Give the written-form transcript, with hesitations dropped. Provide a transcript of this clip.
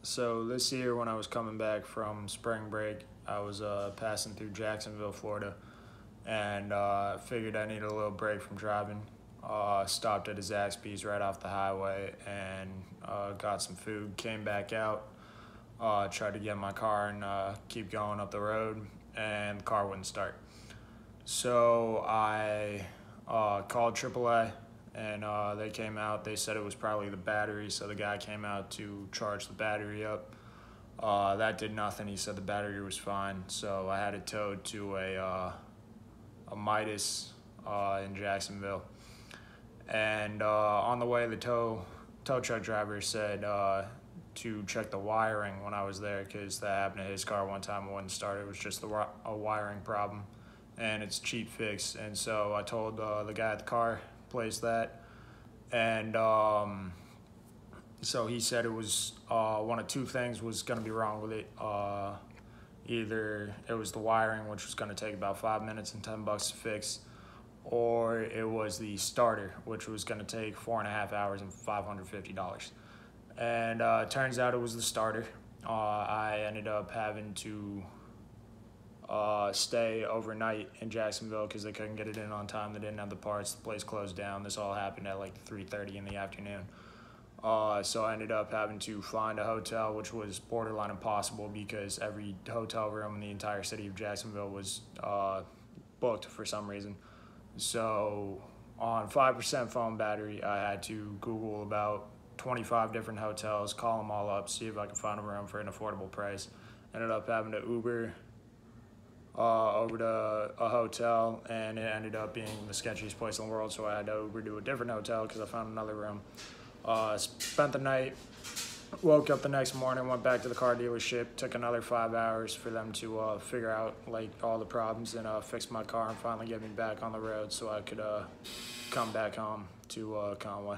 So this year when I was coming back from spring break, I was passing through Jacksonville, Florida, and figured I needed a little break from driving. Stopped at a Zaxby's right off the highway and got some food, came back out, tried to get in my car and keep going up the road, and the car wouldn't start. So I called AAA, and they came out. They said it was probably the battery, so the guy came out to charge the battery up. That did nothing. He said the battery was fine, so I had it towed to a Midas in Jacksonville. And on the way, the tow truck driver said to check the wiring when I was there, because that happened to his car one time. It wouldn't start. It was just a wiring problem, and it's a cheap fix. And so I told the guy at the car place that, and so he said it was one of two things was going to be wrong with it. Either it was the wiring, which was going to take about 5 minutes and $10 to fix, or it was the starter, which was going to take 4.5 hours and $550. And turns out it was the starter. I ended up having to stay overnight in Jacksonville because they couldn't get it in on time. They didn't have the parts. The place closed down. This all happened at like 3:30 in the afternoon. So I ended up having to find a hotel, which was borderline impossible because every hotel room in the entire city of Jacksonville was booked for some reason. So on 5% phone battery, I had to Google about 25 different hotels, call them all up, see if I could find a room for an affordable price. Ended up having to Uber over to a hotel, and it ended up being the sketchiest place in the world, so I had to Uber to a different hotel because I found another room. Spent the night, woke up the next morning, went back to the car dealership, took another 5 hours for them to figure out like all the problems and fix my car and finally get me back on the road so I could come back home to Conway.